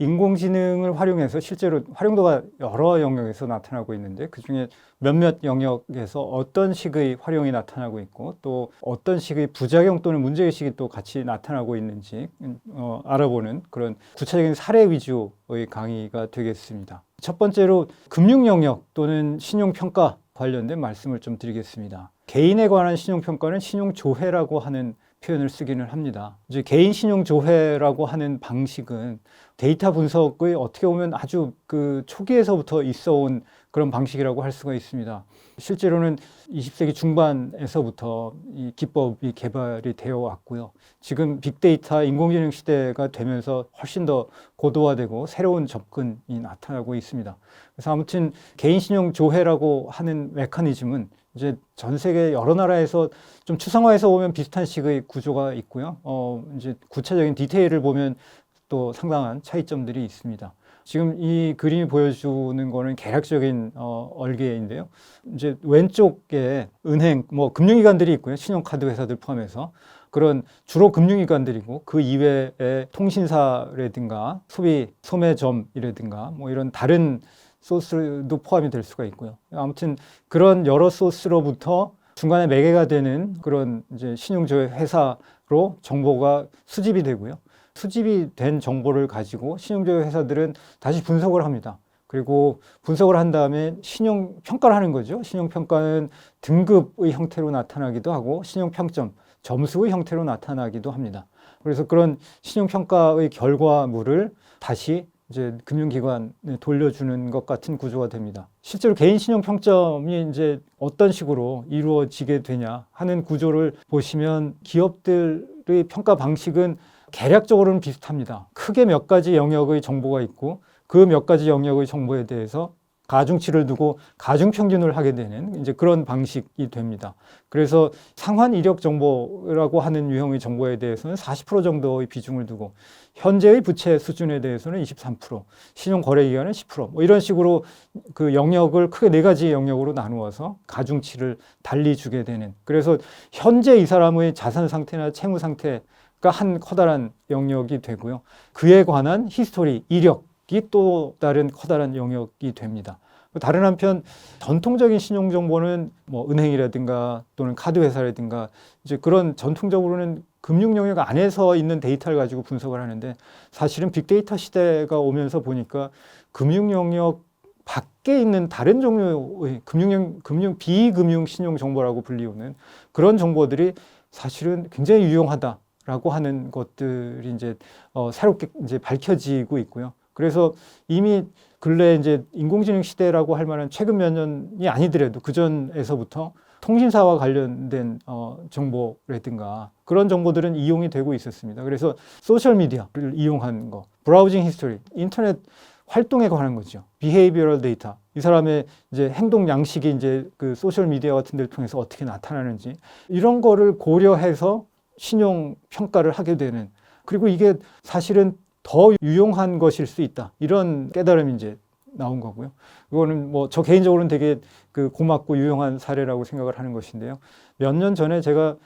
인공지능을 활용해서 실제로 활용도가 여러 영역에서 나타나고 있는데 그중에 몇몇 영역에서 어떤 식의 활용이 나타나고 있고 또 어떤 식의 부작용 또는 문제의식이 또 같이 나타나고 있는지 알아보는 그런 구체적인 사례 위주의 강의가 되겠습니다. 첫 번째로 금융 영역 또는 신용평가 관련된 말씀을 좀 드리겠습니다. 개인에 관한 신용평가는 신용조회라고 하는 표현을 쓰기는 합니다. 이제 개인 신용조회라고 하는 방식은 데이터 분석의 어떻게 보면 아주 그 초기에서부터 있어온 그런 방식이라고 할 수가 있습니다. 실제로는 20세기 중반에서부터 이 기법이 개발이 되어 왔고요. 지금 빅데이터, 인공지능 시대가 되면서 훨씬 더 고도화되고 새로운 접근이 나타나고 있습니다. 그래서 아무튼 개인 신용 조회라고 하는 메커니즘은 이제 전 세계 여러 나라에서 좀 추상화해서 보면 비슷한 식의 구조가 있고요. 이제 구체적인 디테일을 보면 또 상당한 차이점들이 있습니다. 지금 이 그림이 보여주는 거는 개략적인 얼개인데요. 이제 왼쪽에 은행, 뭐 금융기관들이 있고요. 신용카드 회사들 포함해서 그런 주로 금융기관들이고 그 이외에 통신사라든가 소매점이라든가 뭐 이런 다른 소스도 포함이 될 수가 있고요. 아무튼 그런 여러 소스로부터 중간에 매개가 되는 그런 이제 신용조회 회사로 정보가 수집이 되고요. 수집이 된 정보를 가지고 신용조회 회사들은 다시 분석을 합니다. 그리고 분석을 한 다음에 신용평가를 하는 거죠. 신용평가는 등급의 형태로 나타나기도 하고 신용평점, 점수의 형태로 나타나기도 합니다. 그래서 그런 신용평가의 결과물을 다시 이제 금융기관에 돌려주는 것 같은 구조가 됩니다. 실제로 개인 신용평점이 이제 어떤 식으로 이루어지게 되냐 하는 구조를 보시면 기업들의 평가 방식은 개략적으로는 비슷합니다. 크게 몇 가지 영역의 정보가 있고 그 몇 가지 영역의 정보에 대해서 가중치를 두고 가중평균을 하게 되는 이제 그런 방식이 됩니다. 그래서 상환 이력 정보라고 하는 유형의 정보에 대해서는 40% 정도의 비중을 두고 현재의 부채 수준에 대해서는 23%, 신용거래기간은 10%, 뭐 이런 식으로 그 영역을 크게 네 가지 영역으로 나누어서 가중치를 달리 주게 되는. 그래서 현재 이 사람의 자산 상태나 채무 상태가 한 커다란 영역이 되고요. 그에 관한 히스토리, 이력이 또 다른 커다란 영역이 됩니다. 다른 한편 전통적인 신용 정보는 뭐 은행이라든가 또는 카드 회사라든가 이제 그런 전통적으로는 금융 영역 안에서 있는 데이터를 가지고 분석을 하는데 사실은 빅데이터 시대가 오면서 보니까 금융 영역 밖에 있는 다른 종류의 비금융 신용 정보라고 불리우는 그런 정보들이 사실은 굉장히 유용하다라고 하는 것들이 이제 새롭게 이제 밝혀지고 있고요. 그래서 이미 근래 이제 인공지능 시대라고 할 만한 최근 몇 년이 아니더라도 그 전에서부터 통신사와 관련된 정보라든가 그런 정보들은 이용이 되고 있었습니다. 그래서 소셜미디어를 이용한 거, 브라우징 히스토리, 인터넷 활동에 관한 거죠. 비헤이비어럴 데이터. 이 사람의 이제 행동 양식이 이제 그 소셜미디어 같은 데를 통해서 어떻게 나타나는지 이런 거를 고려해서 신용 평가를 하게 되는 그리고 이게 사실은 더 유용한 것일 수 있다. 이런 깨달음이 이제 나온 거고요. 이거는 뭐 저 개인적으로는 되게 그 고맙고 유용한 사례라고 생각을 하는 것인데요. 몇 년 전에 제가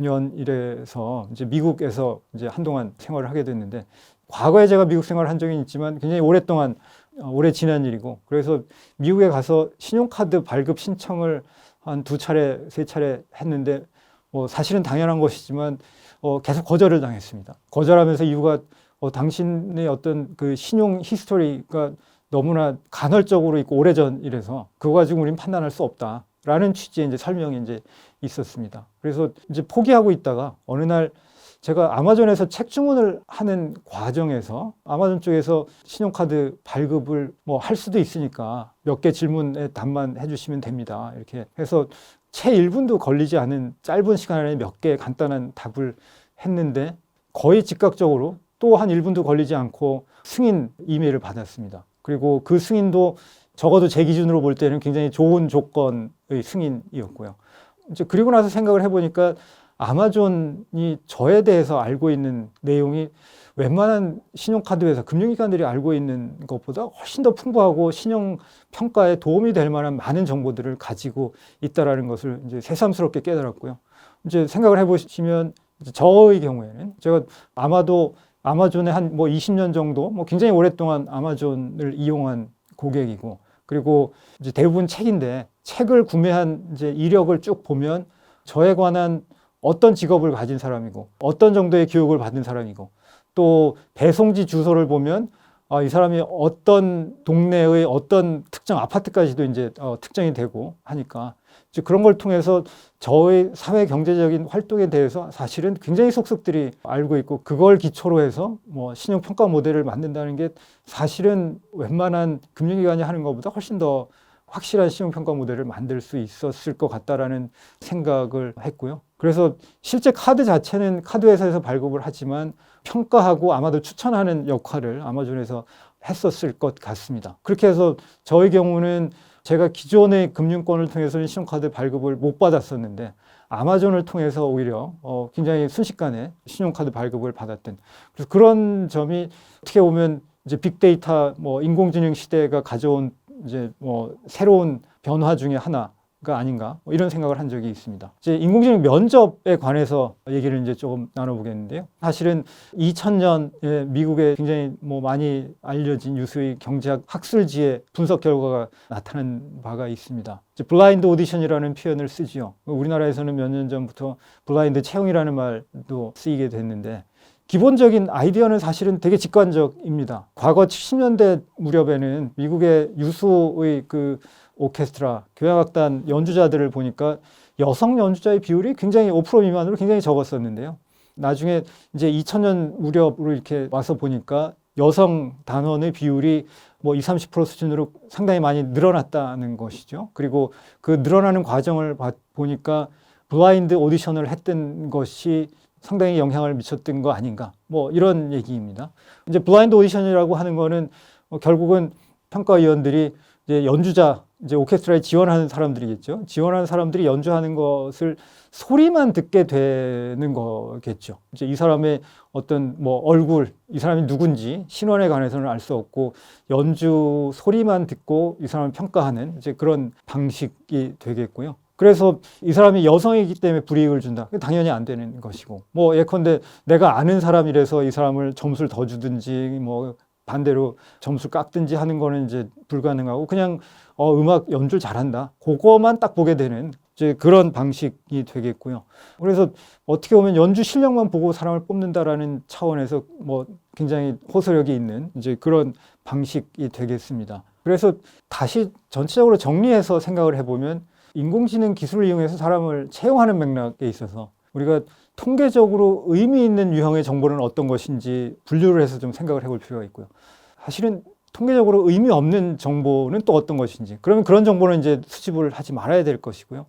연구년이라서 이제 미국에서 이제 한동안 생활을 하게 됐는데 과거에 제가 미국 생활을 한 적이 있지만 굉장히 오랫동안 오래 지난 일이고 그래서 미국에 가서 신용카드 발급 신청을 한 2차례, 3차례 했는데 뭐 사실은 당연한 것이지만 계속 거절을 당했습니다. 거절하면서 이유가 당신의 어떤 그 신용 히스토리가 너무나 간헐적으로 있고 오래전이라서 그거 가지고 우리는 판단할 수 없다라는 취지의 이제 설명이 이제 있었습니다. 그래서 이제 포기하고 있다가 어느 날 제가 아마존에서 책 주문을 하는 과정에서 아마존 쪽에서 신용카드 발급을 뭐 할 수도 있으니까 몇 개 질문에 답만 해주시면 됩니다. 이렇게 해서 채 1분도 걸리지 않은 짧은 시간 안에 몇 개 간단한 답을 했는데 거의 즉각적으로 또 한 1분도 걸리지 않고 승인 이메일을 받았습니다. 그리고 그 승인도 적어도 제 기준으로 볼 때는 굉장히 좋은 조건의 승인이었고요. 이제 그리고 나서 생각을 해보니까 아마존이 저에 대해서 알고 있는 내용이 웬만한 신용카드 회사, 금융기관들이 알고 있는 것보다 훨씬 더 풍부하고 신용평가에 도움이 될 만한 많은 정보들을 가지고 있다는 것을 이제 새삼스럽게 깨달았고요. 이제 생각을 해보시면 저의 경우에는 제가 아마도 아마존에 한 뭐 20년 정도 뭐 굉장히 오랫동안 아마존을 이용한 고객이고, 그리고 이제 대부분 책인데 책을 구매한 이제 이력을 쭉 보면 저에 관한 어떤 직업을 가진 사람이고 어떤 정도의 교육을 받은 사람이고, 또 배송지 주소를 보면 이 사람이 어떤 동네의 어떤 특정 아파트까지도 이제 특정이 되고 하니까 이제 그런 걸 통해서 저의 사회 경제적인 활동에 대해서 사실은 굉장히 속속들이 알고 있고, 그걸 기초로 해서 뭐 신용 평가 모델을 만든다는 게 사실은 웬만한 금융기관이 하는 것보다 훨씬 더 확실한 신용 평가 모델을 만들 수 있었을 것 같다라는 생각을 했고요. 그래서 실제 카드 자체는 카드 회사에서 발급을 하지만 평가하고 아마도 추천하는 역할을 아마존에서 했었을 것 같습니다. 그렇게 해서 저의 경우는 제가 기존의 금융권을 통해서는 신용카드 발급을 못 받았었는데 아마존을 통해서 오히려 굉장히 순식간에 신용카드 발급을 받았던, 그래서 그런 점이 어떻게 보면 이제 빅데이터 뭐 인공지능 시대가 가져온 이제 뭐 새로운 변화 중에 하나가 아닌가, 뭐 이런 생각을 한 적이 있습니다. 이제 인공지능 면접에 관해서 얘기를 이제 조금 나눠보겠는데요. 사실은 2000년에 미국에 굉장히 뭐 많이 알려진 유수의 경제학 학술지의 분석 결과가 나타난 바가 있습니다. 이제 블라인드 오디션이라는 표현을 쓰지요. 우리나라에서는 몇 년 전부터 블라인드 채용이라는 말도 쓰이게 됐는데, 기본적인 아이디어는 사실은 되게 직관적입니다. 과거 70년대 무렵에는 미국의 유수의 그 오케스트라, 교향악단 연주자들을 보니까 여성 연주자의 비율이 굉장히 5% 미만으로 굉장히 적었었는데요. 나중에 이제 2000년 무렵으로 이렇게 와서 보니까 여성 단원의 비율이 뭐 20, 30% 수준으로 상당히 많이 늘어났다는 것이죠. 그리고 그 늘어나는 과정을 보니까 블라인드 오디션을 했던 것이 상당히 영향을 미쳤던 거 아닌가, 뭐 이런 얘기입니다. 이제 블라인드 오디션이라고 하는 거는 결국은 평가위원들이 이제 연주자, 이제 오케스트라에 지원하는 사람들이겠죠. 지원하는 사람들이 연주하는 것을 소리만 듣게 되는 거겠죠. 이제 이 사람의 어떤 뭐 얼굴, 이 사람이 누군지 신원에 관해서는 알 수 없고 연주 소리만 듣고 이 사람을 평가하는 이제 그런 방식이 되겠고요. 그래서 이 사람이 여성이기 때문에 불이익을 준다. 당연히 안 되는 것이고, 뭐 예컨대 내가 아는 사람이라서 이 사람을 점수를 더 주든지 뭐 반대로 점수를 깎든지 하는 거는 이제 불가능하고, 그냥 음악 연주를 잘한다, 그거만 딱 보게 되는 이제 그런 방식이 되겠고요. 그래서 어떻게 보면 연주 실력만 보고 사람을 뽑는다라는 차원에서 뭐 굉장히 호소력이 있는 이제 그런 방식이 되겠습니다. 그래서 다시 전체적으로 정리해서 생각을 해보면 인공지능 기술을 이용해서 사람을 채용하는 맥락에 있어서 우리가 통계적으로 의미 있는 유형의 정보는 어떤 것인지 분류를 해서 좀 생각을 해볼 필요가 있고요. 사실은 통계적으로 의미 없는 정보는 또 어떤 것인지, 그러면 그런 정보는 이제 수집을 하지 말아야 될 것이고요.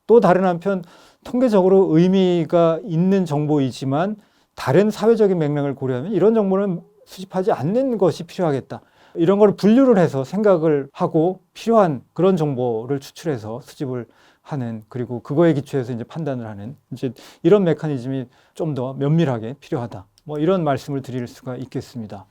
또 다른 한편 통계적으로 의미가 있는 정보이지만 다른 사회적인 맥락을 고려하면 이런 정보는 수집하지 않는 것이 필요하겠다. 이런 걸 분류를 해서 생각을 하고 필요한 그런 정보를 추출해서 수집을 하는, 그리고 그거에 기초해서 이제 판단을 하는 이제 이런 메커니즘이 좀 더 면밀하게 필요하다. 뭐 이런 말씀을 드릴 수가 있겠습니다.